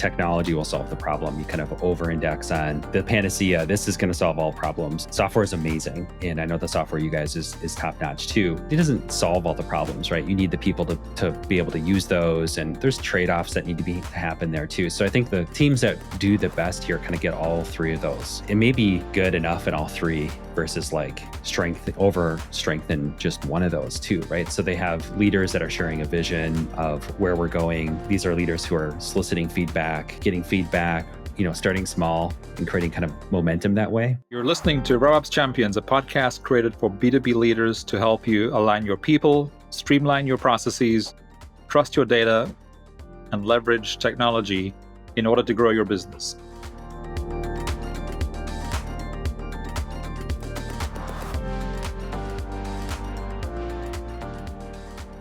technology will solve the problem. You kind of over-index on the panacea. This is going to solve all problems. Software is amazing. And I know the software you guys is top-notch too. It doesn't solve all the problems, right? You need the people to be able to use those. And there's trade-offs that need to happen there too. So I think the teams that do the best here kind of get all three of those. It may be good enough in all three versus like strength in just one of those too, right? So they have leaders that are sharing a vision of where we're going. These are leaders who are soliciting feedback, getting feedback, starting small and creating kind of momentum that way. You're listening to RevOps Champions, a podcast created for B2B leaders to help you align your people, streamline your processes, trust your data, and leverage technology in order to grow your business.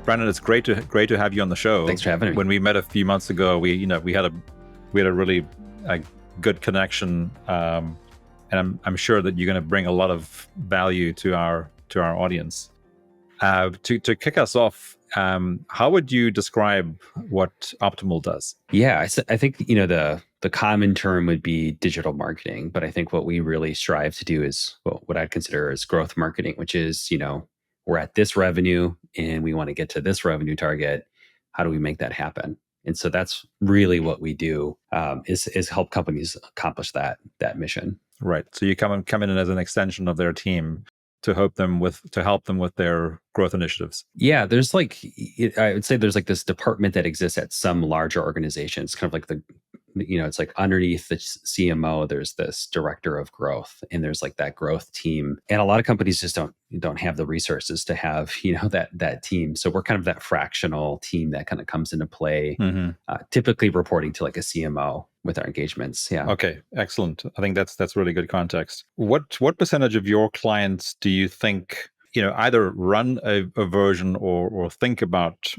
Brendon, it's great to have you on the show. Thanks for having me. When we met a few months ago, we had a really good connection, and I'm sure that you're going to bring a lot of value to our audience. To kick us off, how would you describe what Optimal does? Yeah, I think the common term would be digital marketing, but I think what we really strive to do is what I'd consider as growth marketing, which is we're at this revenue and we want to get to this revenue target. How do we make that happen? And so that's really what we do, is help companies accomplish that mission. Right. So you come in as an extension of their team to help them with their growth initiatives. Yeah, I would say there's like this department that exists at some larger organizations, kind of like it's like underneath the CMO, there's this director of growth, and there's like that growth team. And a lot of companies just don't have the resources to have, that team. So we're kind of that fractional team that kind of comes into play, typically reporting to like a CMO with our engagements. Yeah. Okay, excellent. I think that's really good context. What percentage of your clients do you think, either run a version or think about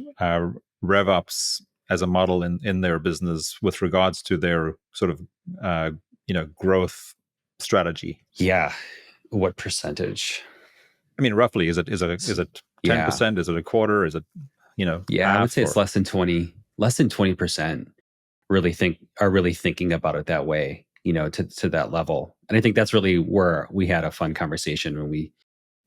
RevOps as a model in their business with regards to their sort of growth strategy? Yeah. What percentage? I mean, roughly, is it 10%? Yeah. Is it a quarter? Is it Yeah, I would say it's less than 20% are really thinking about it that way, to that level. And I think that's really where we had a fun conversation when we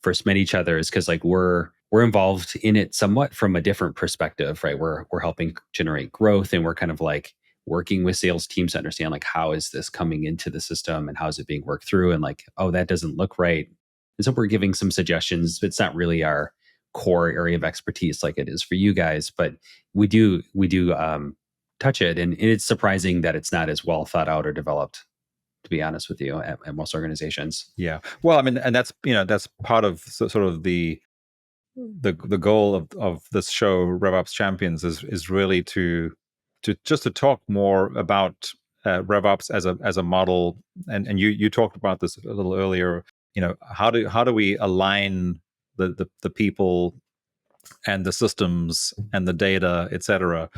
first met each other, is because like we're involved in it somewhat from a different perspective, right? We're helping generate growth, and we're kind of like working with sales teams to understand like, how is this coming into the system and how is it being worked through, and like, oh, that doesn't look right. And so we're giving some suggestions. It's not really our core area of expertise like it is for you guys, but we do touch it, and it's surprising that it's not as well thought out or developed, to be honest with you, at most organizations. Yeah. Well, I mean, and that's part of sort of the goal of this show, RevOps Champions, is really to talk more about RevOps as a model. And you talked about this a little earlier. How do we align the people and the systems and the data, et cetera.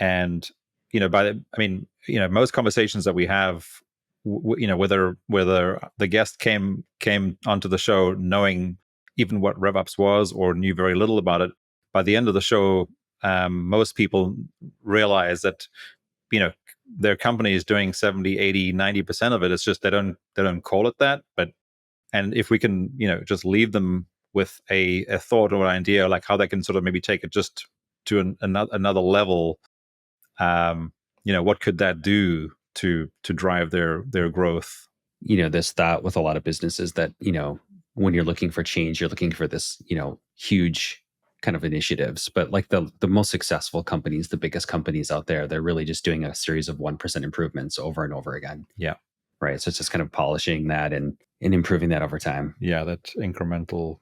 And most conversations that we have, whether the guest came onto the show knowing even what RevOps was or knew very little about it, by the end of the show, most people realize that their company is doing 70, 80, 90% of it. It's just they don't call it that. And if we can just leave them with a thought or an idea, like how they can sort of maybe take it just to another level, what could that do to drive their growth? This thought with a lot of businesses that, when you're looking for change, you're looking for this, huge kind of initiatives. But like the most successful companies, the biggest companies out there, they're really just doing a series of 1% improvements over and over again. Yeah. Right. So it's just kind of polishing that and improving that over time. Yeah, that incremental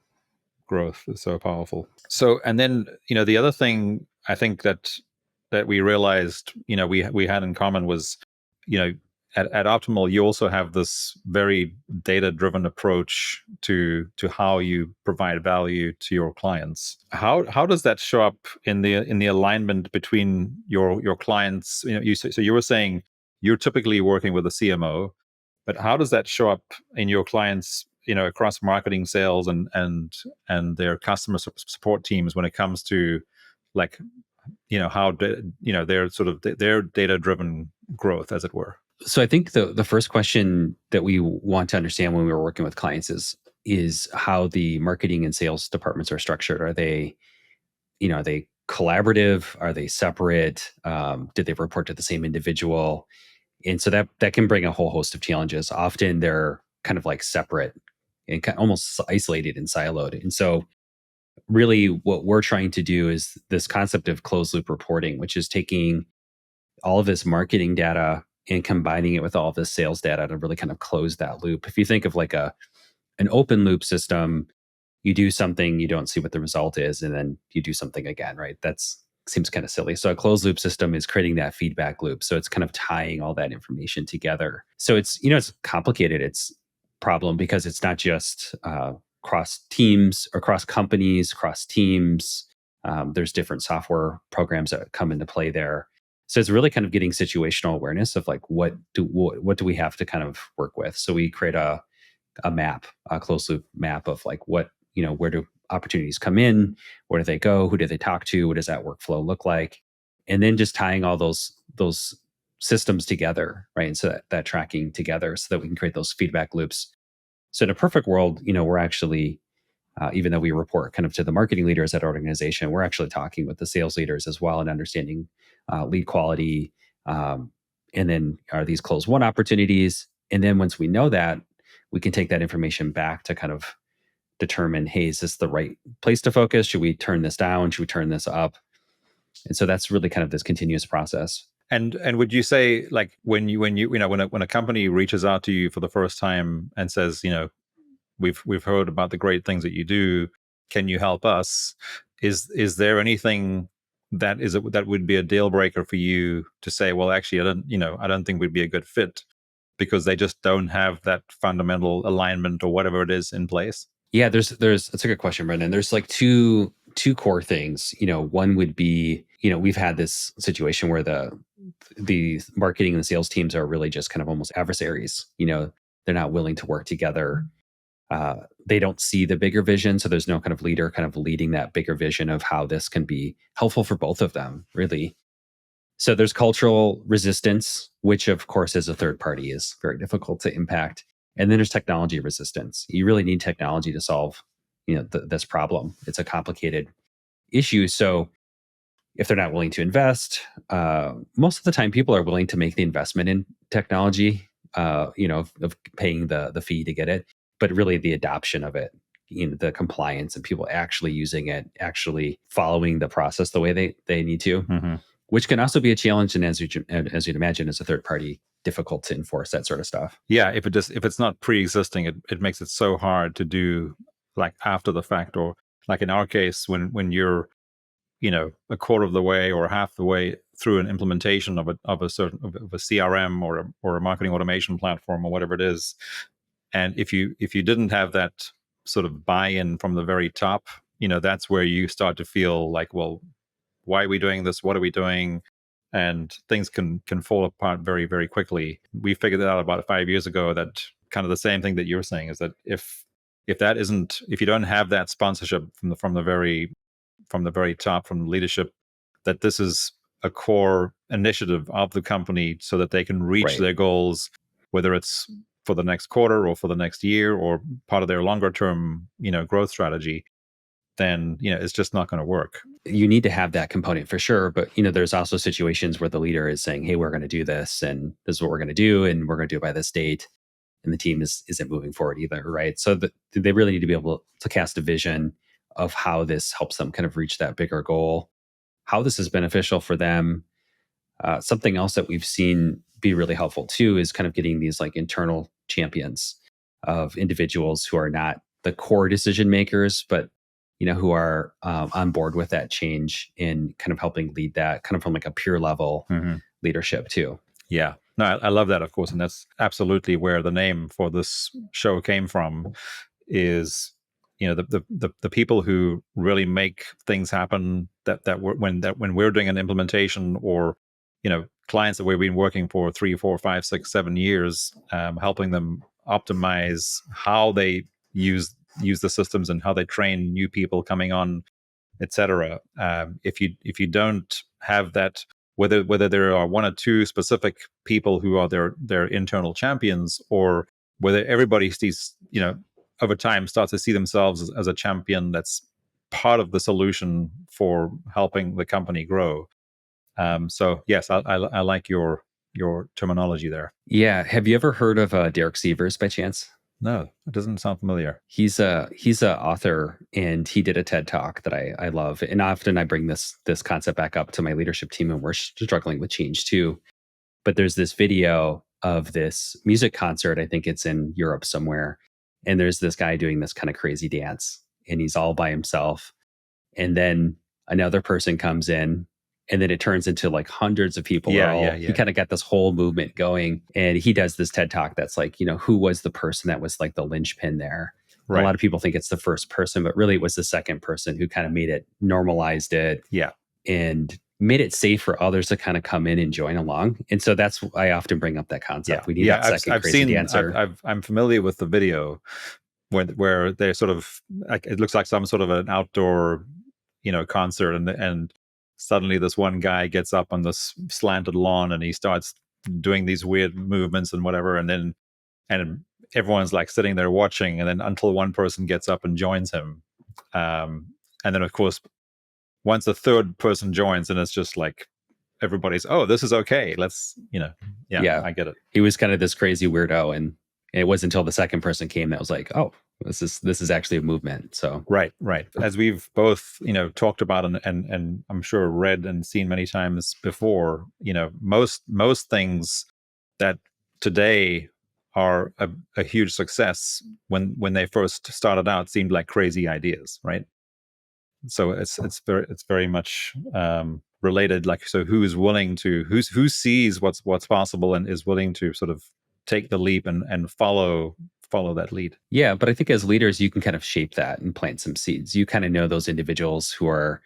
growth is so powerful. So, and then, the other thing I think that we realized, we had in common was, at Optimal, you also have this very data-driven approach to how you provide value to your clients. How does that show up in the alignment between your clients? So you were saying you're typically working with a CMO, but how does that show up in your clients, across marketing, sales, and their customer support teams when it comes to like how their sort of their data driven growth, as it were? So I think the first question that we want to understand when we were working with clients is how the marketing and sales departments are structured. Are they collaborative? Are they separate? Did they report to the same individual? And so that can bring a whole host of challenges. Often they're kind of like separate and almost isolated and siloed. And so really what we're trying to do is this concept of closed loop reporting, which is taking all of this marketing data and combining it with all of this sales data to really kind of close that loop. If you think of like an open loop system, you do something, you don't see what the result is, and then you do something again, right? That's seems kind of silly. So a closed loop system is creating that feedback loop. So it's kind of tying all that information together. So it's complicated. It's problem because it's not just cross teams or cross companies, cross teams. There's different software programs that come into play there. So it's really kind of getting situational awareness of like what do we have to kind of work with. So we create a map, a closed loop map of like what, where do opportunities come in, where do they go, who do they talk to, what does that workflow look like, and then just tying all those systems together, right? And so that tracking together so that we can create those feedback loops. So in a perfect world, we're actually even though we report kind of to the marketing leaders at our organization, we're actually talking with the sales leaders as well and understanding lead quality. And then are these close won opportunities? And then once we know that, we can take that information back to kind of determine, hey, is this the right place to focus? Should we turn this down? Should we turn this up? And so that's really kind of this continuous process. And would you say, like, when a company reaches out to you for the first time and says, we've heard about the great things that you do, can you help us? Is there anything that would be a deal breaker for you to say, well, actually, I don't think we'd be a good fit because they just don't have that fundamental alignment or whatever it is in place? Yeah, there's that's a good question, Brendon. There's like two core things. One would be, we've had this situation where the marketing and the sales teams are really just kind of almost adversaries. They're not willing to work together. They don't see the bigger vision, so there's no kind of leader kind of leading that bigger vision of how this can be helpful for both of them, really. So there's cultural resistance, which of course as a third party is very difficult to impact. And then there's technology resistance. You really need technology to solve, this problem. It's a complicated issue. So if they're not willing to invest, most of the time people are willing to make the investment in technology, of paying the fee to get it, but really the adoption of it, the compliance and people actually using it, actually following the process the way they need to. Mm-hmm. Which can also be a challenge, and as you'd imagine, as a third party, difficult to enforce that sort of stuff. Yeah, if it's not pre-existing, it makes it so hard to do, like, after the fact, or like in our case, when you're a quarter of the way or half the way through an implementation of a CRM or a marketing automation platform or whatever it is, and if you didn't have that sort of buy-in from the very top, that's where you start to feel like, well, why are we doing this? What are we doing? And things can fall apart very, very quickly. We figured that out about 5 years ago, that kind of the same thing that you're saying is that if you don't have that sponsorship from the very top, from the leadership, that this is a core initiative of the company so that they can reach their goals, whether it's for the next quarter or for the next year or part of their longer term, growth strategy, then it's just not going to work. You need to have that component for sure, but there's also situations where the leader is saying, hey, we're going to do this and this is what we're going to do and we're going to do it by this date, and the team isn't moving forward either, right? So they really need to be able to cast a vision of how this helps them kind of reach that bigger goal, how this is beneficial for them. Something else that we've seen be really helpful too is kind of getting these like internal champions of individuals who are not the core decision makers, but who are on board with that change and kind of helping lead that kind of from like a peer level leadership too. Yeah, no, I love that, of course, and that's absolutely where the name for this show came from. Is the people who really make things happen, when we're doing an implementation, or clients that we've been working for 3, 4, 5, 6, 7 years, helping them optimize how they use the systems and how they train new people coming on, etc. If you don't have that, whether there are one or two specific people who are their internal champions, or whether everybody sees, over time starts to see themselves as a champion that's part of the solution for helping the company grow. So yes, I like your terminology there. Yeah. Have you ever heard of Derek Sievers by chance? No, it doesn't sound familiar. He's a author, and he did a TED talk that I love. And often I bring this concept back up to my leadership team, and we're struggling with change too. But there's this video of this music concert. I think it's in Europe somewhere. And there's this guy doing this kind of crazy dance, and he's all by himself. And then another person comes in, and then it turns into like hundreds of people are all, he kind of got this whole movement going. And he does this TED talk that's like, who was the person that was like the linchpin there? Right. A lot of people think it's the first person, but really it was the second person who kind of made it, normalized it. Yeah. And made it safe for others to kind of come in and join along. And so that's, I often bring up that concept. Yeah. We need that second crazy dancer. I'm familiar with the video where they're sort of, like, it looks like some sort of an outdoor, concert, and suddenly this one guy gets up on this slanted lawn and he starts doing these weird movements and whatever, and everyone's like sitting there watching, and then until one person gets up and joins him, and then of course once the third person joins, and it's just like everybody's, oh, this is okay, let's, I get it. He was kind of this crazy weirdo, and it wasn't until the second person came that was like, oh, this is actually a movement. So right. As we've both, talked about and I'm sure read and seen many times before, most things that today are a huge success, when they first started out, seemed like crazy ideas, right? So it's very much related. Like, so who sees what's possible and is willing to sort of take the leap and follow that lead. Yeah, but I think as leaders, you can kind of shape that and plant some seeds. You kind of know those individuals who are,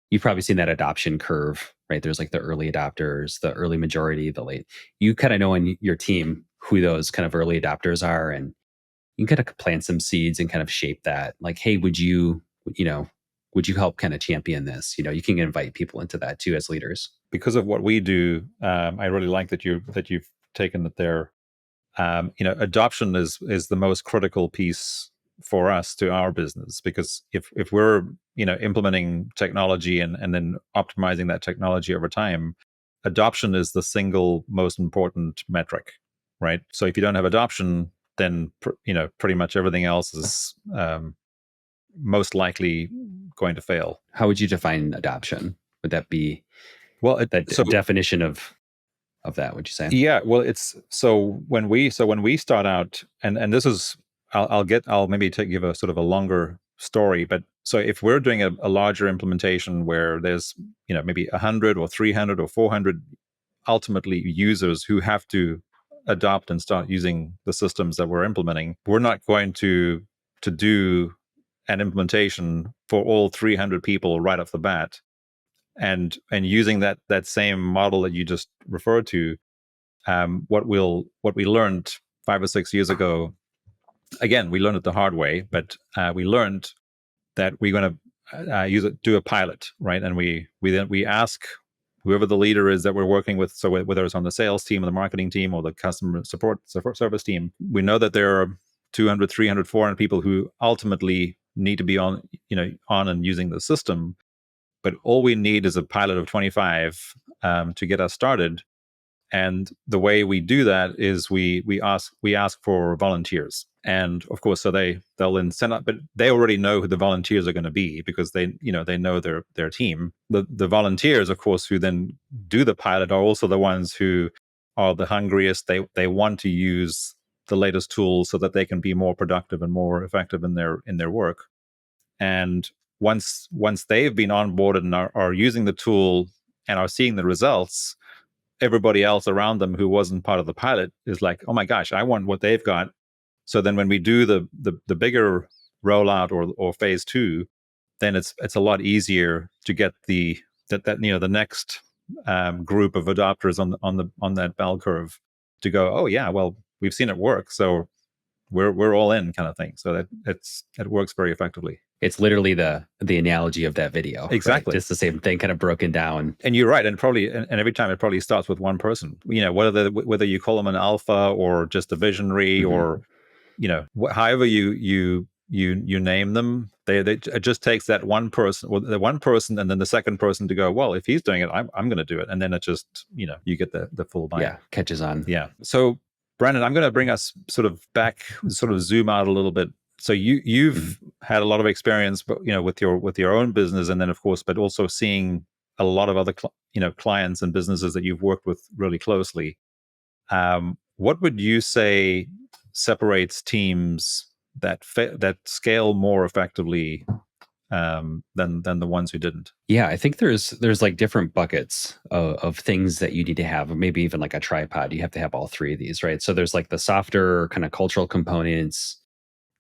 you've probably seen that adoption curve, right? There's like the early adopters, the early majority, the late. You kind of know in your team who those kind of early adopters are, and you can kind of plant some seeds and kind of shape that. Like, hey, would you help kind of champion this? You can invite people into that too as leaders. Because of what we do, I really like that you've taken it there. Adoption is the most critical piece for us to our business, because if we're implementing technology and then optimizing that technology over time, adoption is the single most important metric, right? So if you don't have adoption, then pretty much everything else is most likely going to fail. How would you define adoption? Would that be definition of that, would you say? Yeah, well, it's when we start out, and this is, I'll maybe give a sort of a longer story, but so if we're doing a larger implementation where there's maybe 100 or 300 or 400 ultimately users who have to adopt and start using the systems that we're implementing, we're not going to do an implementation for all 300 people right off the bat, and using that same model that you just referred to. What we learned 5 or 6 years ago, again, we learned it the hard way, but we learned that we're going to do a pilot, right? And we ask whoever the leader is that we're working with, so whether it's on the sales team or the marketing team or the customer support service team, we know that there are 200, 300, 400 people who ultimately need to be on and using the system, but all we need is a pilot of 25 to get us started. And the way we do that is we ask for volunteers, and of course, so they'll then send up, but they already know who the volunteers are going to be, because they know their team. The volunteers, of course, who then do the pilot are also the ones who are the hungriest. They want to use the latest tools so that they can be more productive and more effective in their work. And once they've been onboarded and are using the tool and are seeing the results, everybody else around them who wasn't part of the pilot is like, oh my gosh, I want what they've got. So then when we do the bigger rollout or phase 2, then it's a lot easier to get the next group of adopters on that bell curve to go, oh yeah, well, we've seen it work, so we're all in, kind of thing. So that it works very effectively. It's literally the analogy of that video. Exactly. Right? Just the same thing kind of broken down. And you're right. And every time it probably starts with one person, whether you call them an alpha or just a visionary, or, however you name them, it just takes that one person, or the one person, and then the second person to go, well, if he's doing it, I'm going to do it. And then it just, you get the full buy-in. Yeah, catches on. Yeah. So Brendon, I'm going to bring us sort of back, sort of zoom out a little bit. So you've had a lot of experience, but with your own business, and then of course, but also seeing a lot of other clients and businesses that you've worked with really closely. What would you say separates teams that scale more effectively than the ones who didn't? Yeah, I think there's like different buckets of things that you need to have, or maybe even like a tripod. You have to have all three of these, right? So there's like the softer kind of cultural components.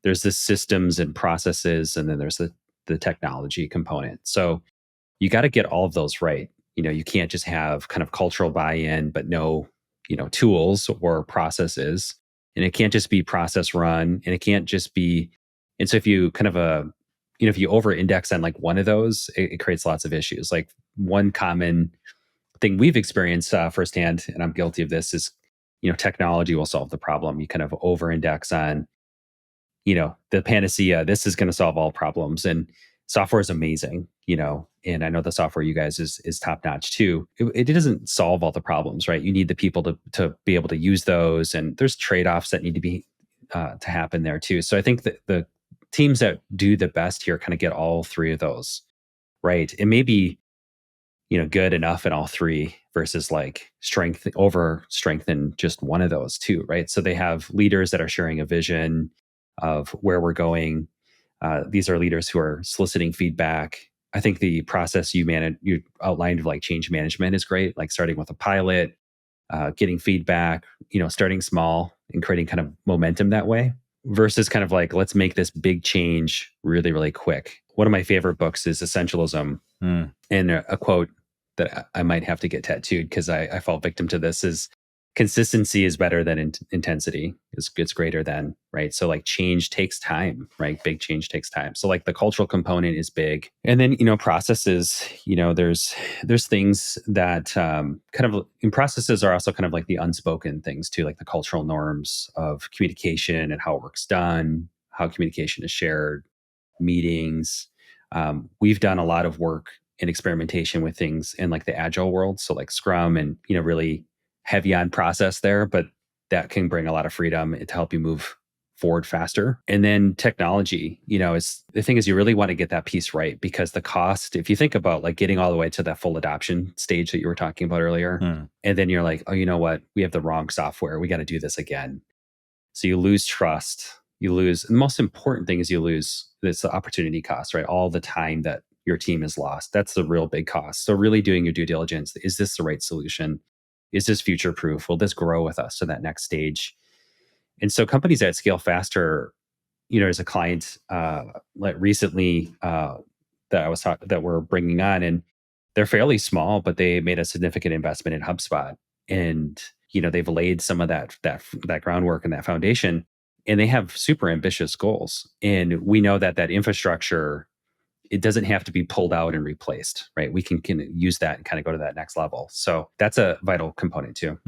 There's the systems and processes, and then there's the technology component. So you got to get all of those right. You can't just have kind of cultural buy-in, but no, tools or processes. And it can't just be process run, and it can't just be. And so if you kind of if you over index on like one of those, it creates lots of issues. Like one common thing we've experienced firsthand, and I'm guilty of this, is, technology will solve the problem. You kind of over index on, the panacea, this is going to solve all problems. And software is amazing, and I know the software you guys is top notch too. It doesn't solve all the problems, right? You need the people to be able to use those, and there's trade-offs that need to be to happen there too. So I think that the teams that do the best here kind of get all three of those right. It may be, good enough in all three versus like strengthen just one of those two, right? So they have leaders that are sharing a vision of where we're going. These are leaders who are soliciting feedback. I think the process you outlined of like change management is great, like starting with a pilot, getting feedback, starting small and creating kind of momentum that way, versus kind of like, let's make this big change really, really quick. One of my favorite books is Essentialism. And a quote that I might have to get tattooed because I fall victim to this is, consistency is better than intensity. It's greater than, right? So like change takes time, right? Big change takes time. So like the cultural component is big. And then, processes, there's things that kind of, and processes are also kind of like the unspoken things too, like the cultural norms of communication and how work's done, how communication is shared, meetings. We've done a lot of work in experimentation with things in like the agile world. So like Scrum, and, really heavy on process there, but that can bring a lot of freedom to help you move forward faster. And then technology, is the thing is, you really want to get that piece right, because the cost, if you think about like getting all the way to that full adoption stage that you were talking about earlier, and then you're like, oh, you know what? We have the wrong software. We got to do this again. So you lose trust. You lose, and the most important thing is you lose this opportunity cost, right? All the time that your team has lost. That's the real big cost. So really doing your due diligence. Is this the right solution? Is this future proof? Will this grow with us to that next stage? And so companies that scale faster, as a client like recently that we're bringing on, and they're fairly small, but they made a significant investment in HubSpot, and they've laid some of that groundwork and that foundation, and they have super ambitious goals. And we know that infrastructure, it doesn't have to be pulled out and replaced, right? We can use that and kind of go to that next level. So that's a vital component too.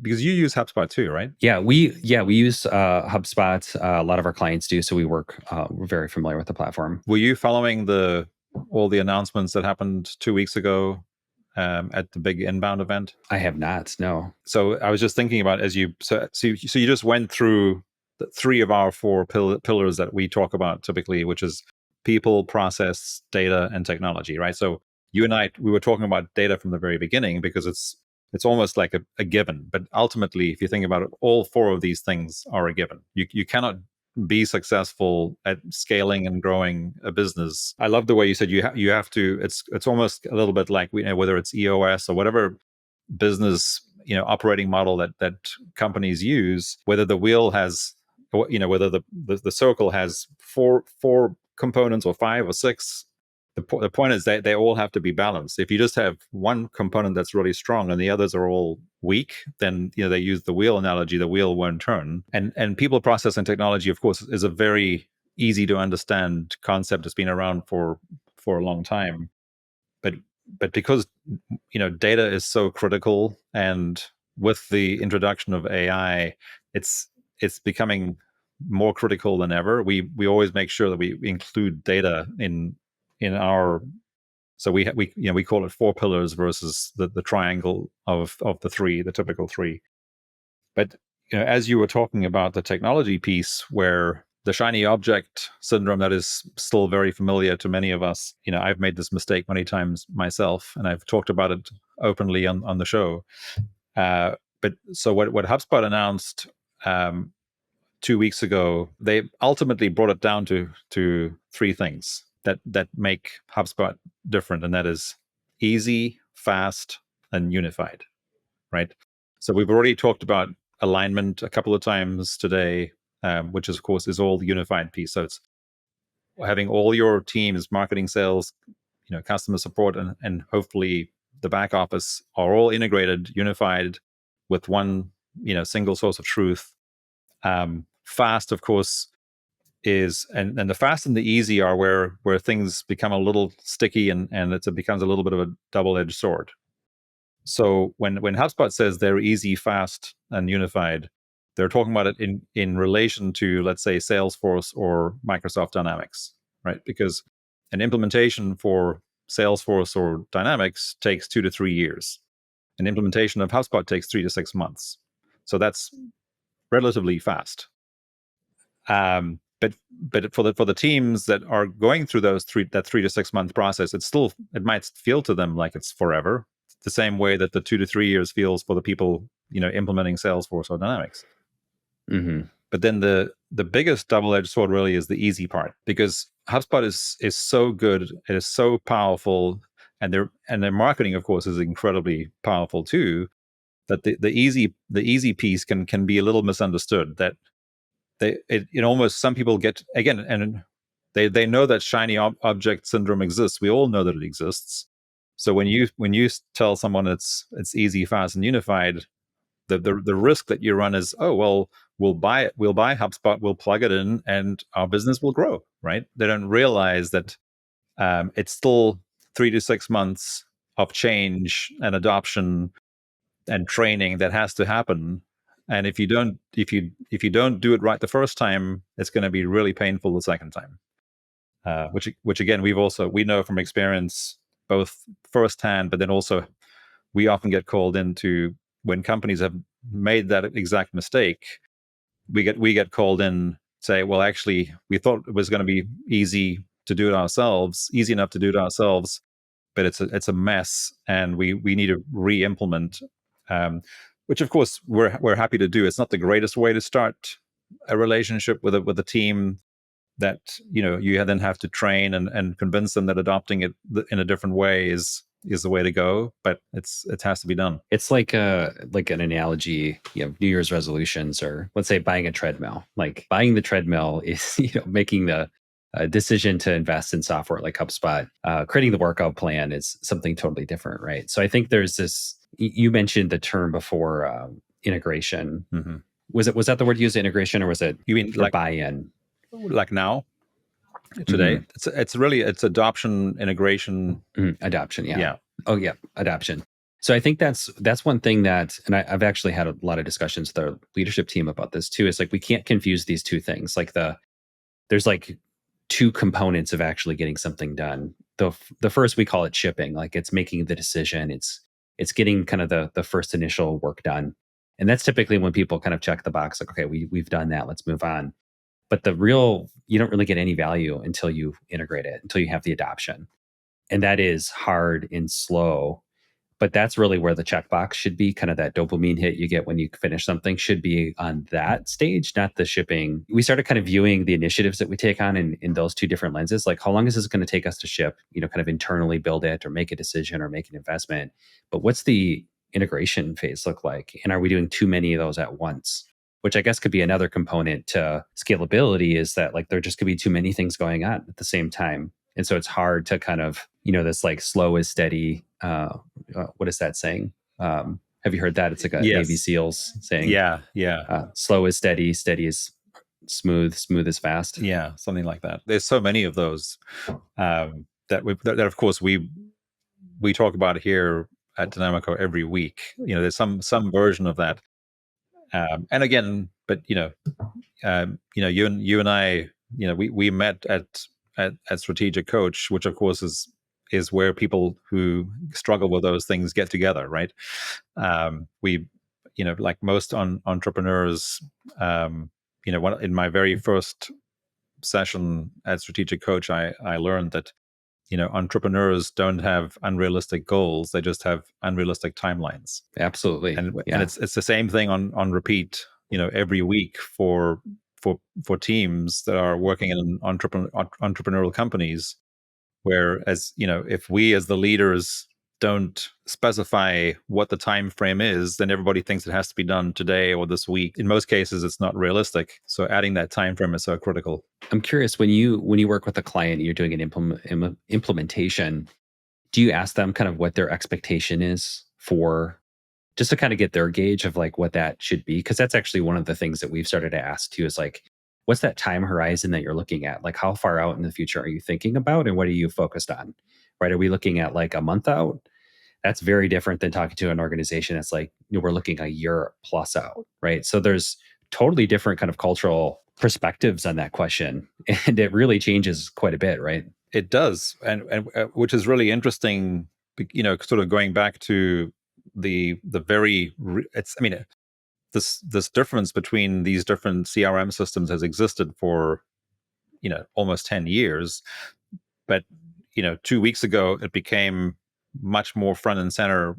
Because you use HubSpot too, right? Yeah, we use HubSpot. A lot of our clients do, so we're very familiar with the platform. Were you following all the announcements that happened 2 weeks ago at the big inbound event? I have not, no. So I was just thinking about, you just went through the 3 of our 4 pillars that we talk about typically, which is people, process, data, and technology, right? So you and I, we were talking about data from the very beginning because it's almost like a given. But ultimately, if you think about it, all 4 of these things are a given. You cannot be successful at scaling and growing a business. I love the way you said you have to. It's almost a little bit like whether it's EOS or whatever business operating model that companies use. Whether the wheel has, whether the circle has four components or 5 or 6. The point is that they all have to be balanced. If you just have one component that's really strong and the others are all weak, then they use the wheel analogy, the wheel won't turn. And people, process, and technology, of course, is a very easy to understand concept that's been around for a long time. But because data is so critical, and with the introduction of AI, it's becoming more critical than ever. We always make sure that we include data in our. So we call it 4 pillars versus the triangle of the 3, the typical 3. But as you were talking about the technology piece, where the shiny object syndrome that is still very familiar to many of us, I've made this mistake many times myself, and I've talked about it openly on the show. But so what HubSpot announced 2 weeks ago, they ultimately brought it down to 3 things that make HubSpot different, and that is easy, fast, and unified. Right. So we've already talked about alignment a couple of times today, which is, of course, is all the unified piece. So it's having all your teams, marketing, sales, customer support, and hopefully the back office are all integrated, unified with one, single source of truth. Fast, of course, is and the fast and the easy are where things become a little sticky, and it becomes a little bit of a double-edged sword. So when HubSpot says they're easy, fast, and unified, they're talking about it in relation to, let's say, Salesforce or Microsoft Dynamics, right? Because an implementation for Salesforce or Dynamics takes 2 to 3 years. An implementation of HubSpot takes 3 to 6 months. So that's relatively fast. But for the teams that are going through that 3 to 6 month process, it might feel to them like it's forever. The same way that the 2 to 3 years feels for the people implementing Salesforce or Dynamics. Mm-hmm. But then the biggest double-edged sword really is the easy part, because HubSpot is so good, it is so powerful, and their marketing, of course, is incredibly powerful too. That the easy piece can be a little misunderstood. That almost, some people get, again, and they know that shiny object syndrome exists. We all know that it exists. So when you tell someone it's easy, fast, and unified, the risk that you run is, oh well, we'll buy HubSpot, we'll plug it in, and our business will grow. Right? They don't realize that it's still 3 to 6 months of change and adoption and training that has to happen. And if you don't do it right the first time, it's going to be really painful the second time. Which again, we know from experience, both firsthand, but then also we often get called into, when companies have made that exact mistake, we get called in, say, well, actually, we thought it was going to be easy enough to do it ourselves, but it's a mess, and we need to re-implement. Which of course we're happy to do. It's not the greatest way to start a relationship with a team that you then have to train and convince them that adopting it in a different way is the way to go, but it has to be done. It's like an analogy, New Year's resolutions, or let's say buying a treadmill. Like buying the treadmill is making the decision to invest in software like HubSpot. Creating the workout plan is something totally different, right? So I think there's this. You mentioned the term before, integration. Mm-hmm. Was that the word you used, integration, or was it? You mean like buy-in? Like now, today, mm-hmm. it's adoption, integration, adoption. Yeah. Yeah. Oh yeah, adoption. So I think that's one thing that, and I've actually had a lot of discussions with our leadership team about this too. Is like, we can't confuse these two things. Like there's like 2 components of actually getting something done. The first, we call it shipping. Like it's making the decision. It's getting kind of the first initial work done. And that's typically when people kind of check the box, like, okay, we've done that, let's move on. But you don't really get any value until you integrate it, until you have the adoption. And that is hard and slow. But that's really where the checkbox should be. Kind of that dopamine hit you get when you finish something should be on that stage, not the shipping. We started kind of viewing the initiatives that we take on in those 2 different lenses. Like, how long is this going to take us to ship? Kind of internally build it or make a decision or make an investment. But what's the integration phase look like? And are we doing too many of those at once? Which I guess could be another component to scalability, is that like there just could be too many things going on at the same time. And so it's hard to kind of, this like slow is steady. What is that saying? Have you heard that? It's like a Yes. Navy SEALs saying. Yeah. Slow is steady, steady is smooth is fast. Yeah, something like that. There's so many of those that of course we talk about here at Dynamico every week. There's some version of that. And again, but you and I, we met at Strategic Coach, which of course is where people who struggle with those things get together, right? We, like most entrepreneurs, in my very first session at Strategic Coach, I learned that entrepreneurs don't have unrealistic goals; they just have unrealistic timelines. Absolutely, And it's the same thing on repeat. Every week for teams that are working in entrepreneurial companies, where if we as the leaders don't specify what the time frame is, then everybody thinks it has to be done today or this week. In most cases, it's not realistic. So adding that time frame is so critical. I'm curious, when you work with a client, you're doing an implementation. Do you ask them kind of what their expectation is for, just to kind of get their gauge of like what that should be? Because that's actually one of the things that we've started to ask too, is like, what's that time horizon that you're looking at? Like, how far out in the future are you thinking about, and what are you focused on? Right? Are we looking at like a month out? That's very different than talking to an organization that's like, we're looking a year plus out, right? So there's totally different kind of cultural perspectives on that question, and it really changes quite a bit, right? It does, and which is really interesting. Sort of going back to the very. This difference between these different CRM systems has existed for almost 10 years, but 2 weeks ago it became much more front and center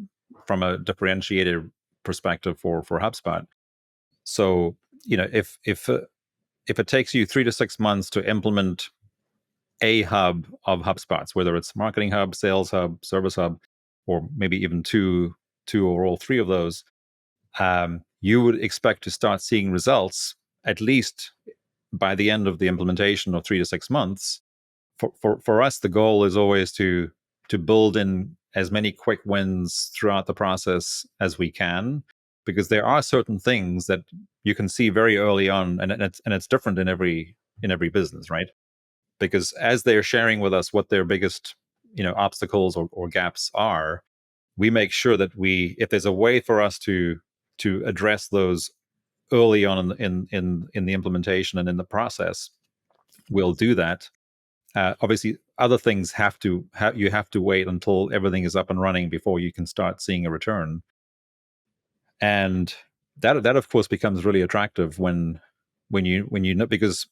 from a differentiated perspective for HubSpot. So if it takes you 3 to 6 months to implement a hub of HubSpots, whether it's Marketing Hub, Sales Hub, Service Hub, or maybe even two or all three of those, you would expect to start seeing results at least by the end of the implementation of 3 to 6 months. For us, the goal is always to build in as many quick wins throughout the process as we can, because there are certain things that you can see very early on, and it's different in every business, right? Because as they're sharing with us what their biggest obstacles or gaps are, we make sure that if there's a way for us to address those early on in the implementation and in the process, we'll do that. Obviously, other things you have to wait until everything is up and running before you can start seeing a return. And that of course becomes really attractive when you know, because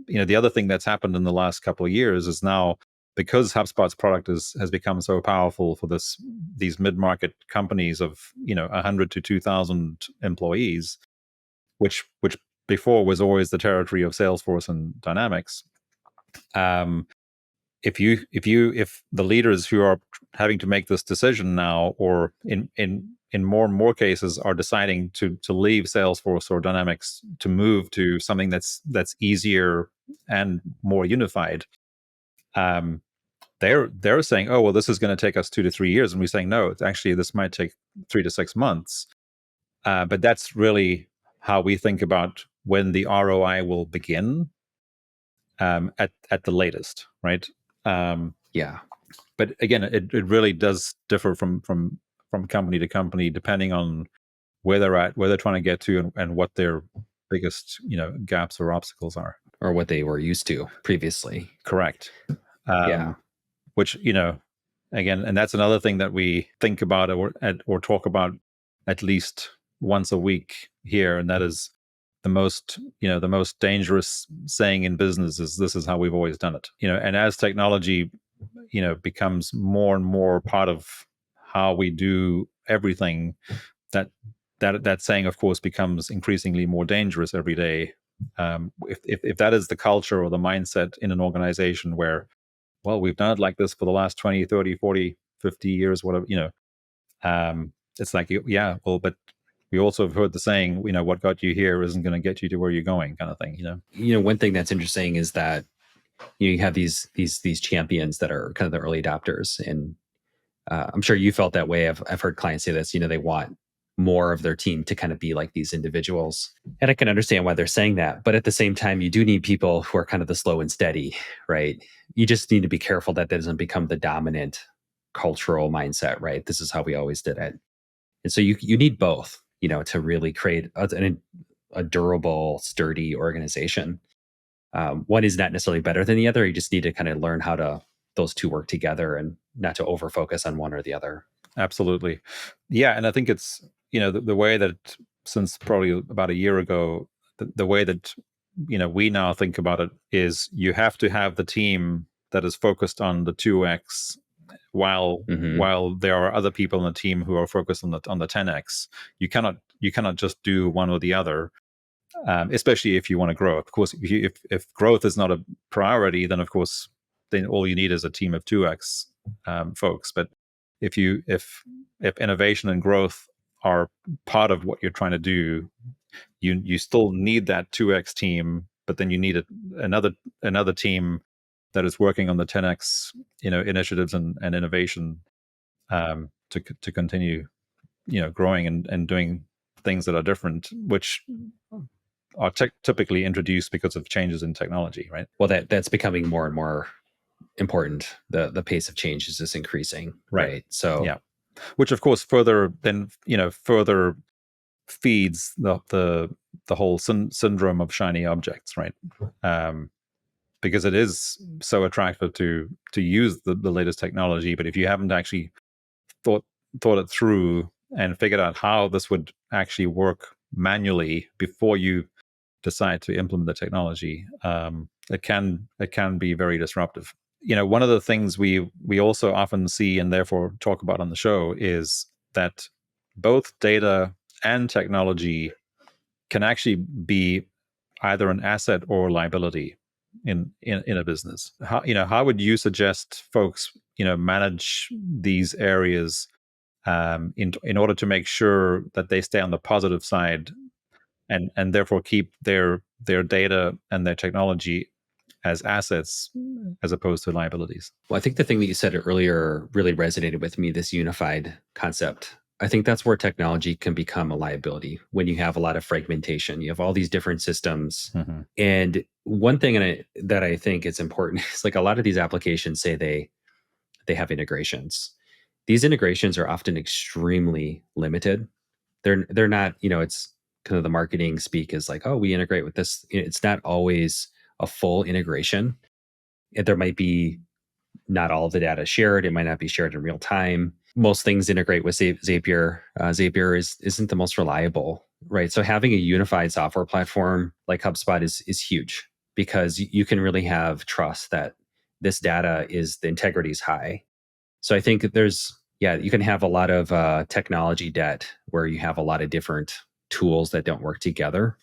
the other thing that's happened in the last couple of years is now, because HubSpot's product has become so powerful for these mid-market companies of 100 to 2,000 employees, which before was always the territory of Salesforce and Dynamics. If the leaders who are having to make this decision now, or in more and more cases are deciding to leave Salesforce or Dynamics to move to something that's easier and more unified, they're saying, oh, well, this is going to take us 2 to 3 years, and we're saying, no, this might take 3 to 6 months. But that's really how we think about when the ROI will begin, at the latest, right? Yeah. But again, it really does differ from company to company, depending on where they're at, where they're trying to get to, and what their biggest gaps or obstacles are, or what they were used to previously. Correct. Yeah. Which again, and that's another thing that we think about or talk about at least once a week here, and that is the most dangerous saying in business is, this is how we've always done it. And as technology becomes more and more part of how we do everything, that saying of course becomes increasingly more dangerous every day. If that is the culture or the mindset in an organization where, well, we've done it like this for the last 20, 30, 40, 50 years, whatever, it's like, yeah, well, but we also have heard the saying, what got you here isn't going to get you to where you're going, kind of thing. One thing that's interesting is that you have these champions that are kind of the early adopters, and I'm sure you felt that way. I've heard clients say this. They want more of their team to kind of be like these individuals. And I can understand why they're saying that. But at the same time, you do need people who are kind of the slow and steady, right? You just need to be careful that doesn't become the dominant cultural mindset, right? This is how we always did it. And so you need both, to really create a durable, sturdy organization. One is not necessarily better than the other. You just need to kind of learn how those two work together and not to over focus on one or the other. Absolutely. Yeah. And I think it's, the way that since probably about a year ago, the way that, we now think about it is you have to have the team that is focused on the 2x while there are other people in the team who are focused on the 10x. You cannot just do one or the other. Especially if you want to grow. Of course, if growth is not a priority, then of course, then all you need is a team of 2x folks. But if innovation and growth are part of what you're trying to do, you still need that 2x team, but then you need another team that is working on the 10x initiatives and innovation to continue growing and doing things that are different, which are typically introduced because of changes in technology, right? Well, that's becoming more and more important. The pace of change is just increasing, right? So yeah, which of course further feeds the whole syndrome of shiny objects, right? Because it is so attractive to use the latest technology, but if you haven't actually thought it through and figured out how this would actually work manually before you decide to implement the technology, it can be very disruptive. One of the things we also often see and therefore talk about on the show is that both data and technology can actually be either an asset or liability in a business. How would you suggest folks manage these areas in order to make sure that they stay on the positive side and therefore keep their data and their technology as assets as opposed to liabilities? Well, I think the thing that you said earlier really resonated with me, this unified concept. I think that's where technology can become a liability when you have a lot of fragmentation. You have all these different systems. Mm-hmm. And one thing that I think is important is like a lot of these applications say they have integrations. These integrations are often extremely limited. They're not, it's kind of the marketing speak is like, oh, we integrate with this. It's not always a full integration. There might be not all of the data shared. It might not be shared in real time. Most things integrate with Zapier. Zapier isn't the most reliable, right? So having a unified software platform like HubSpot is huge because you can really have trust that this data the integrity is high. So I think you can have a lot of technology debt where you have a lot of different tools that don't work together.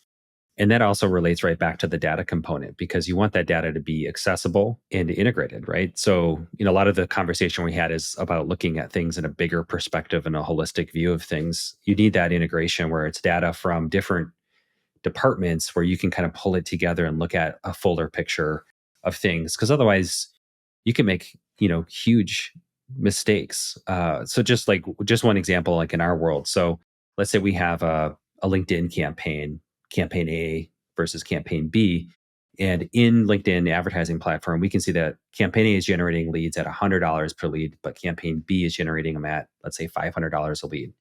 And that also relates right back to the data component because you want that data to be accessible and integrated, right? So, a lot of the conversation we had is about looking at things in a bigger perspective and a holistic view of things. You need that integration where it's data from different departments where you can kind of pull it together and look at a fuller picture of things. Because otherwise, you can make, huge mistakes. So just one example, like in our world. So let's say we have a LinkedIn campaign A versus campaign B. And in LinkedIn advertising platform, we can see that campaign A is generating leads at $100 per lead, but campaign B is generating them at, let's say, $500 a lead.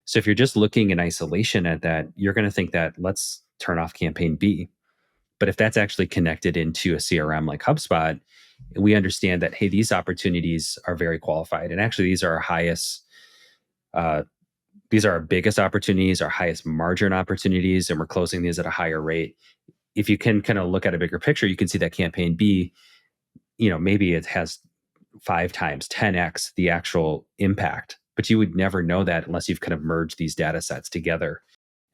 So if you're just looking in isolation at that, you're going to think that let's turn off campaign B. But if that's actually connected into a CRM like HubSpot, we understand that, hey, these opportunities are very qualified. And actually, these are our biggest opportunities, our highest margin opportunities, and we're closing these at a higher rate. If you can kind of look at a bigger picture, you can see that campaign B, maybe it has 5 times, 10x the actual impact, but you would never know that unless you've kind of merged these data sets together.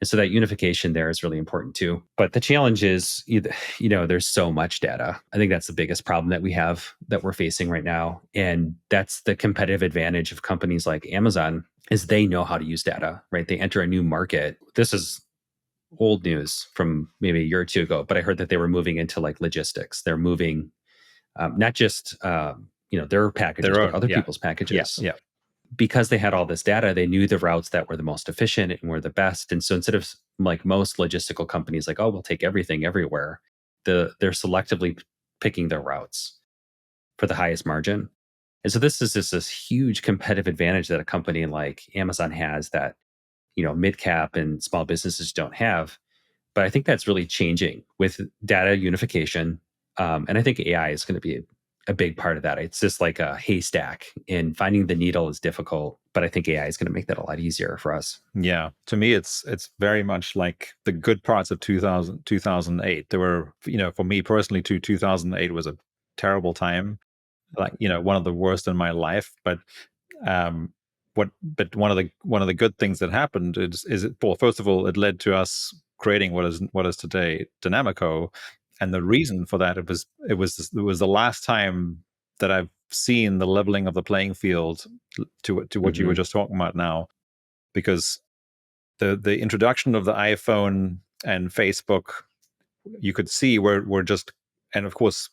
And so that unification there is really important too. But the challenge is, there's so much data. I think that's the biggest problem that we're facing right now. And that's the competitive advantage of companies like Amazon is they know how to use data, right? They enter a new market. This is old news from maybe a year or two ago, but I heard that they were moving into like logistics. They're moving not just, their packages, but other people's packages. Yeah. because they had all this data, they knew the routes that were the most efficient and were the best. And so instead of like most logistical companies, like, oh, we'll take everything everywhere, they're selectively picking their routes for the highest margin. And so this is just this huge competitive advantage that a company like Amazon has that, mid cap and small businesses don't have. But I think that's really changing with data unification. And I think AI is going to be a big part of that. It's just like a haystack, and finding the needle is difficult. But I think AI is going to make that a lot easier for us. Yeah, to me, it's very much like the good parts of 2008. There were, for me personally, 2008 was a terrible time, like one of the worst in my life. But um, one of the good things that happened well, first of all, it led to us creating what is today Dynamico, and the reason for that, it was the last time that I've seen the leveling of the playing field to what you were just talking about now, because the introduction of the iPhone and Facebook, you could see we're just, and of course,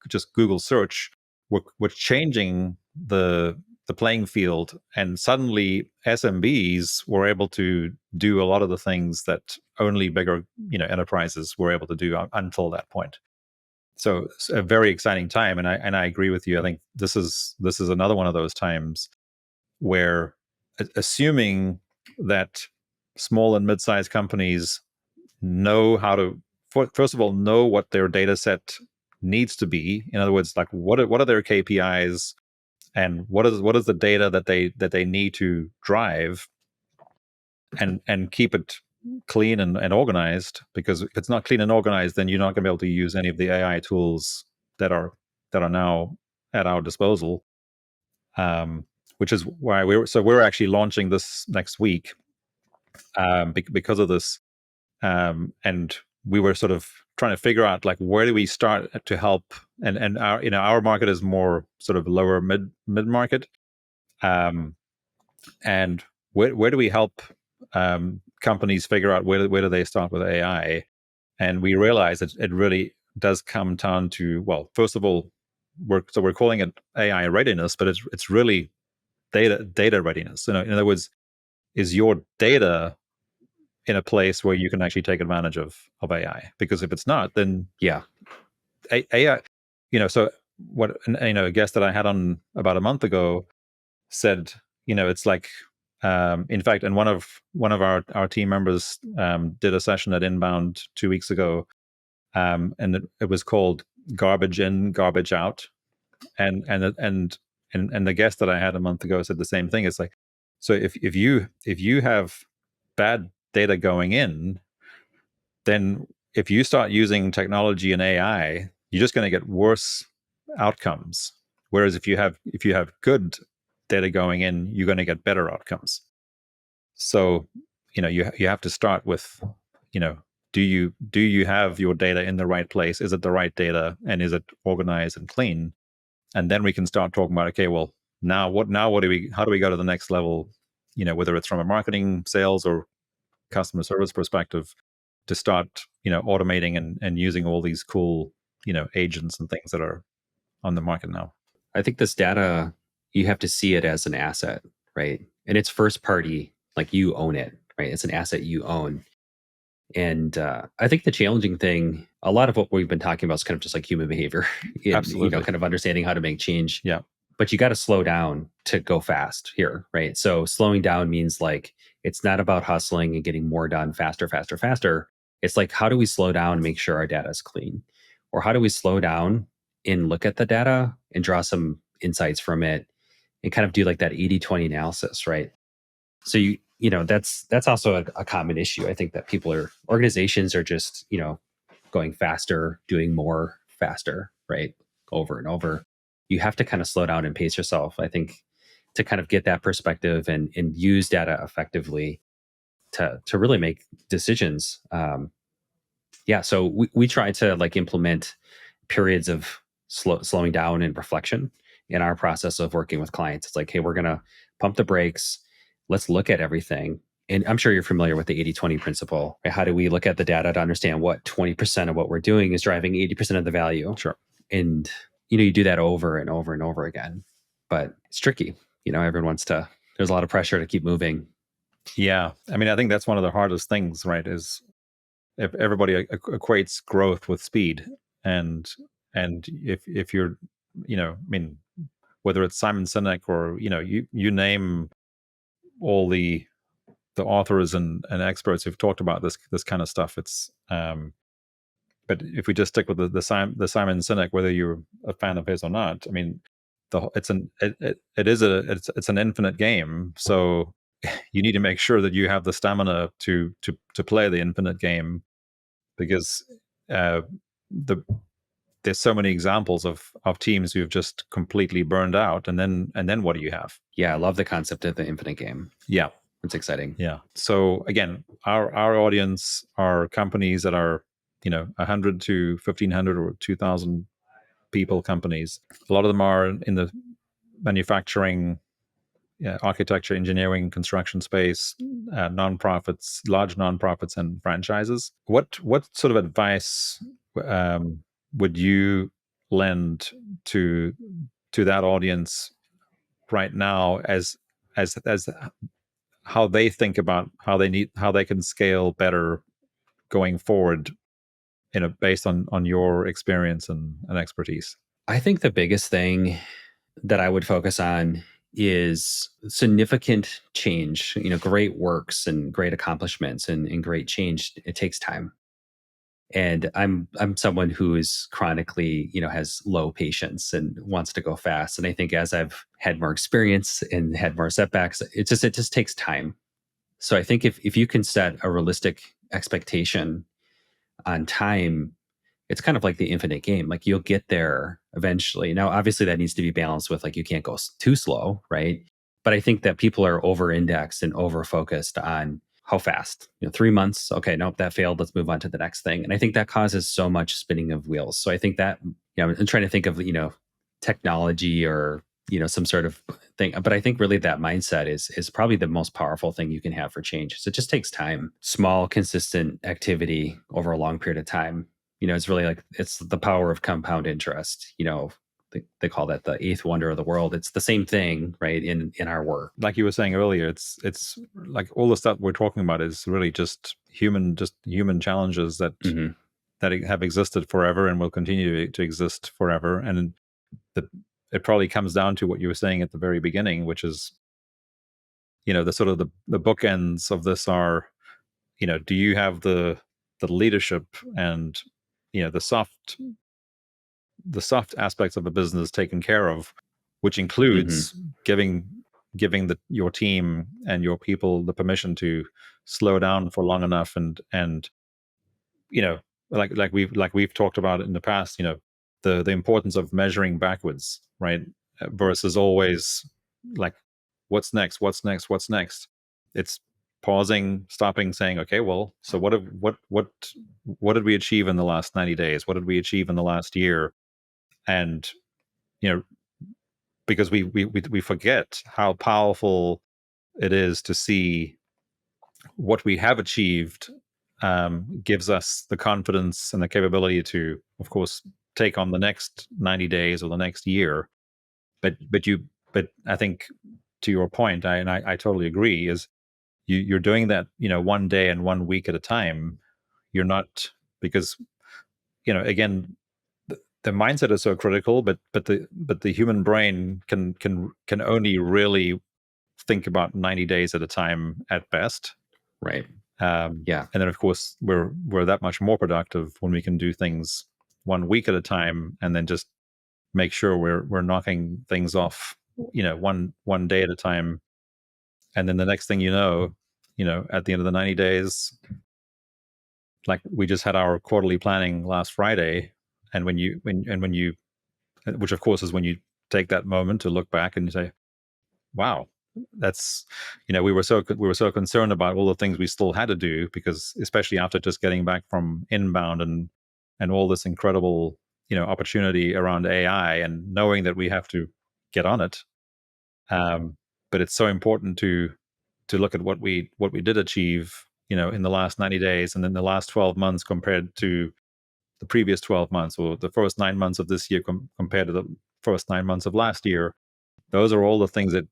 just Google search, we're changing the playing field, and suddenly SMBs were able to do a lot of the things that only bigger enterprises were able to do until that point. So it's a very exciting time, and I agree with you. I think this is another one of those times where, assuming that small and mid-sized companies know how to, first of all, know what their data set needs to be. In other words, like what are their KPIs, and what is the data that they need to drive, and keep it clean and organized. Because if it's not clean and organized, then you're not going to be able to use any of the AI tools that are now at our disposal. Which is why we're actually launching this next week, because of this. And we were sort of trying to figure out, like, where do we start to help, and our market is more sort of lower mid market, and where do we help companies figure out where do they start with AI. And we realize that it really does come down to, well, first of all, we're calling it AI readiness, but it's really data readiness. In other words, is your data in a place where you can actually take advantage of AI? Because if it's not, then Yeah. AI, so what, a guest that I had on about a month ago said, it's like, in fact, and one of our team members did a session at Inbound 2 weeks ago, and it was called garbage in, garbage out. And the guest that I had a month ago said the same thing. It's like, so if you have bad data going in, then if you start using technology and AI, you're just going to get worse outcomes. Whereas if you have good data going in, you're going to get better outcomes. So, you have to start with, do you have your data in the right place? Is it the right data, and is it organized and clean? And then we can start talking about, okay, well, how do we go to the next level? Whether it's from a marketing, sales, or customer service perspective, to start, automating and using all these cool, agents and things that are on the market now. I think this data, you have to see it as an asset, right? And it's first party, like you own it, right? It's an asset you own. And I think the challenging thing, a lot of what we've been talking about is kind of just like human behavior, Absolutely. kind of understanding how to make change. Yeah. But you got to slow down to go fast here, right? So slowing down means like, it's not about hustling and getting more done faster, faster, faster. It's like, how do we slow down and make sure our data is clean? Or how do we slow down and look at the data and draw some insights from it, and kind of do like that 80-20 analysis, right? So that's also a common issue. I think that organizations are just, going faster, doing more faster, right? Over and over. You have to kind of slow down and pace yourself, I think, to kind of get that perspective and use data effectively to really make decisions. So we try to like implement periods of slowing down and reflection in our process of working with clients. It's like, hey, we're going to pump the brakes. Let's look at everything. And I'm sure you're familiar with the 80-20 principle. Right? How do we look at the data to understand what 20% of what we're doing is driving 80% of the value? Sure. And, you do that over and over and over again. But it's tricky. Everyone wants to. There's a lot of pressure to keep moving. Yeah, I mean, I think that's one of the hardest things, right? Is if everybody equates growth with speed, and if you're, I mean, whether it's Simon Sinek or you name all the authors and experts who've talked about this kind of stuff. It's but if we just stick with the Simon Sinek, whether you're a fan of his or not, I mean, it's an infinite game. So you need to make sure that you have the stamina to play the infinite game, because uh, the there's so many examples of teams who have just completely burned out, and then what do you have? Yeah, I love the concept of the infinite game. Yeah, it's exciting. Yeah. So again, our audience are companies that are 100 to 1,500 or 2,000 people companies. A lot of them are in the manufacturing, architecture, engineering, construction space, nonprofits, large nonprofits, and franchises. What sort of advice would you lend to that audience right now, as how they think about how they can scale better going forward, based on your experience and expertise? I think the biggest thing that I would focus on is significant change. Great works and great accomplishments and great change. It takes time. And I'm someone who is chronically, has low patience and wants to go fast. And I think as I've had more experience and had more setbacks, it just takes time. So I think if you can set a realistic expectation on time, it's kind of like the infinite game. Like, you'll get there eventually. Now, obviously, that needs to be balanced with, like, you can't go too slow, right? But I think that people are over indexed and over focused on how fast. 3 months. Okay, nope, that failed. Let's move on to the next thing. And I think that causes so much spinning of wheels. So I think that, I'm trying to think of, technology or, some sort of thing. But I think really that mindset is probably the most powerful thing you can have for change. So it just takes time, small, consistent activity over a long period of time. It's really like, it's the power of compound interest. They call that the eighth wonder of the world. It's the same thing, right? In our work. Like you were saying earlier, it's like all the stuff we're talking about is really just human challenges that Mhm. that have existed forever and will continue to exist forever. And it probably comes down to what you were saying at the very beginning, which is, the sort of the bookends of this are, do you have the leadership and the soft aspects of a business taken care of, which Mhm. includes giving your team and your people the permission to slow down for long enough, and you know like we've talked about in the past, the importance of measuring backwards, right? Versus always like, what's next. It's pausing, stopping, saying, okay, well, so what did we achieve in the last 90 days? What did we achieve in the last year? And you know because we forget how powerful it is to see what we have achieved. Gives us the confidence and the capability to, of course, take on the next 90 days or the next year. But I think, to your point, I totally agree, is you're doing that, one day and 1 week at a time. You're not, because again, the mindset is so critical, but the human brain can only really think about 90 days at a time at best. Right. Yeah. And then, of course, we're that much more productive when we can do things 1 week at a time, and then just make sure we're knocking things off, one day at a time. And then the next thing at the end of the 90 days, like we just had our quarterly planning last Friday, and when you, which of course is when you take that moment to look back and you say, wow, that's, we were so concerned about all the things we still had to do, because especially after just getting back from inbound and all this incredible opportunity around AI, and knowing that we have to get on it. But it's so important to look at what we did achieve, in the last 90 days, and then the last 12 months compared to the previous 12 months, or the first 9 months of this year compared to the first 9 months of last year. those are all the things that,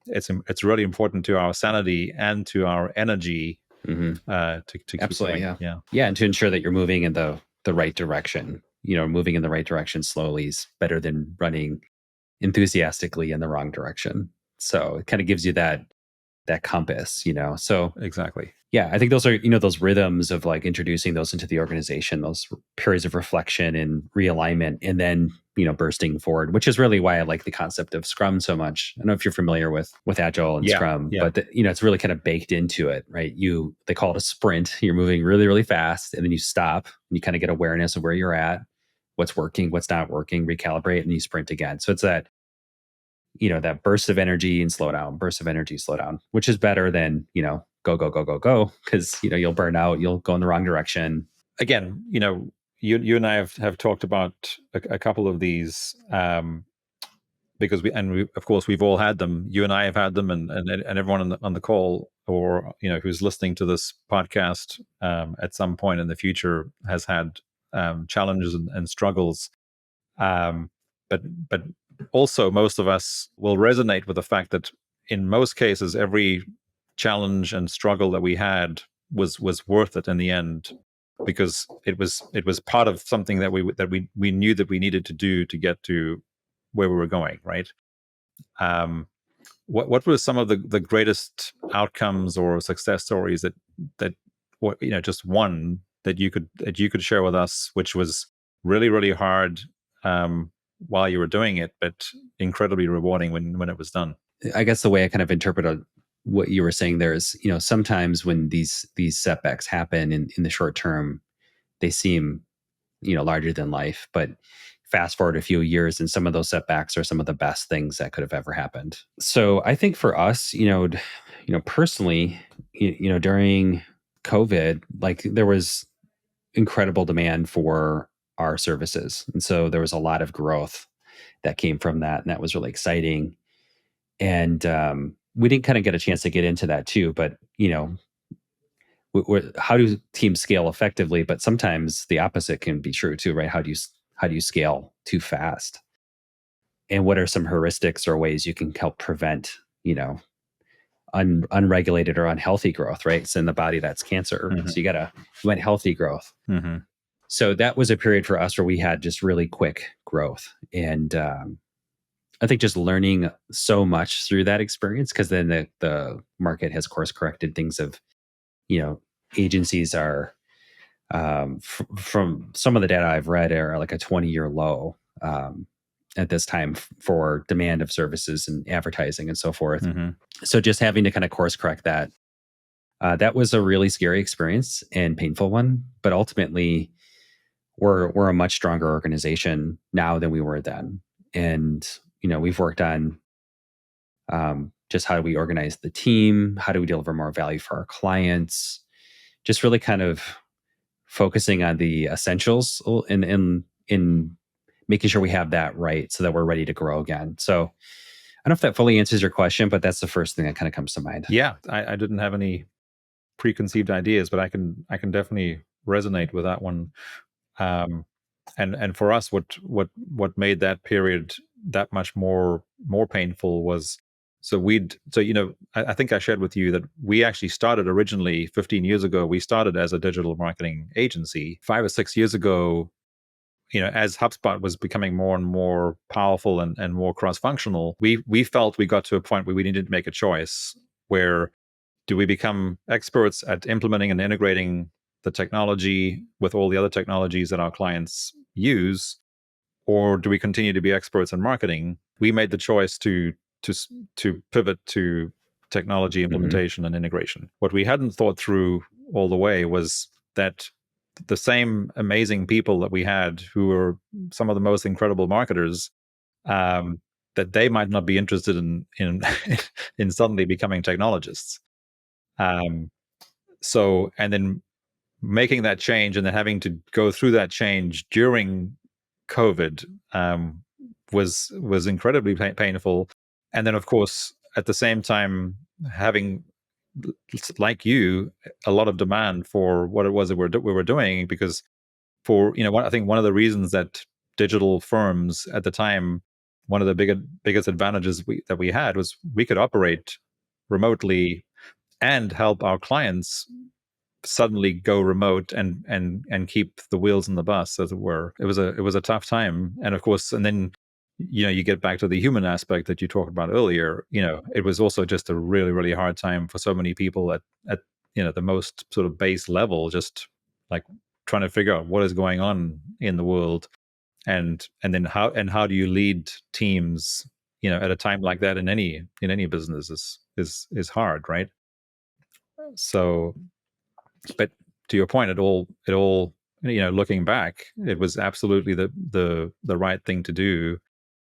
it's really important to our sanity and to our energy, to keep Absolutely, going. Yeah, and to ensure that you're moving in the right direction. Moving in the right direction slowly is better than running enthusiastically in the wrong direction. So it kind of gives you that compass. So Exactly. yeah, I think those are, those rhythms of like introducing those into the organization, those periods of reflection and realignment, and then, bursting forward, which is really why I like the concept of Scrum so much. I don't know if you're familiar with Agile and Yeah, Scrum, yeah. but it's really kind of baked into it, right? They call it a sprint. You're moving really, really fast, and then you stop and you kind of get awareness of where you're at, what's working, what's not working, recalibrate, and you sprint again. So it's that, that burst of energy and slow down, burst of energy, slow down, which is better than, go, go, go, go, go, because, you'll burn out, you'll go in the wrong direction. Again, you and I have talked about a couple of these, because of course we've all had them. You and I have had them, and everyone on the call, or who's listening to this podcast, at some point in the future has had challenges and struggles. But also, most of us will resonate with the fact that in most cases, every challenge and struggle that we had was worth it in the end, because it was part of something that we knew that we needed to do to get to where we were going, right? What were some of the greatest outcomes or success stories that just one that you could share with us, which was really, really hard while you were doing it, but incredibly rewarding when it was done? I guess the way I kind of interpret what you were saying there is, sometimes when these setbacks happen in the short term, they seem, larger than life, but fast forward a few years and some of those setbacks are some of the best things that could have ever happened. So I think for us, personally, during COVID, like there was incredible demand for our services. And so there was a lot of growth that came from that. And that was really exciting. And we didn't kind of get a chance to get into that too, but, how do teams scale effectively? But sometimes the opposite can be true too, right? How do you scale too fast? And what are some heuristics or ways you can help prevent, unregulated or unhealthy growth, right? It's in the body, that's cancer. Mhm. So you want healthy growth. Mm-hmm. So that was a period for us where we had just really quick growth. And I think just learning so much through that experience, because then the market has course corrected things of, agencies are, from some of the data I've read, are like a 20-year low at this time for demand of services and advertising and so forth. Mm-hmm. So just having to kind of course correct that, that was a really scary experience and painful one. But ultimately, we're a much stronger organization now than we were then. And, we've worked on just how do we organize the team? How do we deliver more value for our clients? Just really kind of focusing on the essentials in making sure we have that right so that we're ready to grow again. So I don't know if that fully answers your question, but that's the first thing that kind of comes to mind. Yeah, I didn't have any preconceived ideas, but I can definitely resonate with that one. And for us, what made that period that much more painful was, I think I shared with you that we actually started originally 15 years ago. We started as a digital marketing agency. 5 or 6 years ago, as HubSpot was becoming more and more powerful and more cross-functional, we felt we got to a point where we needed to make a choice. Where do we become experts at implementing and integrating the technology with all the other technologies that our clients use, or do we continue to be experts in marketing? We made the choice to pivot to technology implementation and integration. What we hadn't thought through all the way was that the same amazing people that we had, who were some of the most incredible marketers, that they might not be interested in in suddenly becoming technologists. So, and then making that change and then having to go through that change during COVID, was incredibly painful. And then, of course, at the same time, having, like you, a lot of demand for what it was that we were doing, because I think one of the reasons that digital firms at the time one of the biggest advantages that we had was we could operate remotely and help our clients suddenly go remote and keep the wheels in the bus, as it were. It was a tough time, and of course, and then you get back to the human aspect that you talked about earlier. It was also just a really, really hard time for so many people at the most sort of base level, just like trying to figure out what is going on in the world, and then how do you lead teams at a time like that in any business is hard, right? So, but to your point, it all looking back, it was absolutely the right thing to do,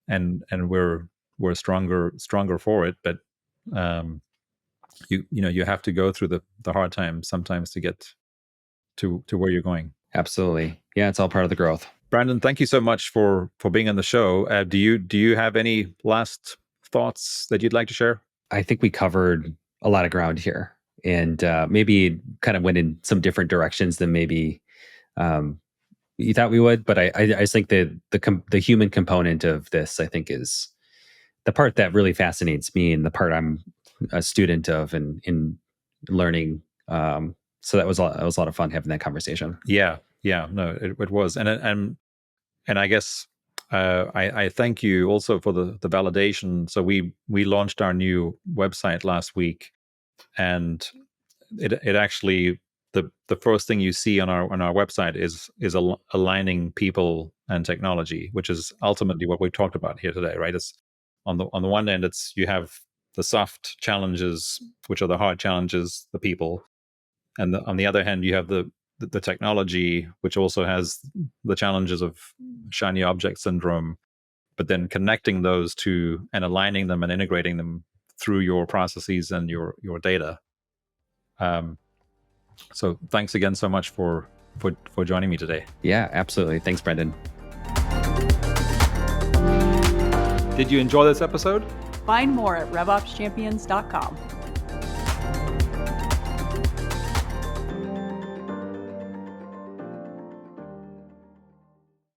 and we're stronger for it. But you have to go through the hard times sometimes to get to where you're going. Absolutely. Yeah, it's all part of the growth. Brendon, thank you so much for being on the show. Do you have any last thoughts that you'd like to share? I think we covered a lot of ground here, and maybe kind of went in some different directions than maybe you thought we would. But I just think that the human component of this, I think, is the part that really fascinates me, and the part I'm a student of in learning. So that was a lot of fun having that conversation. Yeah, no, it was, and I guess I thank you also for the validation. So we launched our new website last week, and it actually the first thing you see on our website is aligning people and technology, which is ultimately what we talked about here today, right? It's on the one end, it's you have the soft challenges, which are the hard challenges, the people, and on the other hand, you have the technology, which also has the challenges of shiny object syndrome, but then connecting those two and aligning them and integrating them through your processes and your data. So thanks again so much for joining me today. Yeah, absolutely. Thanks, Brendon. Did you enjoy this episode? Find more at RevOpsChampions.com.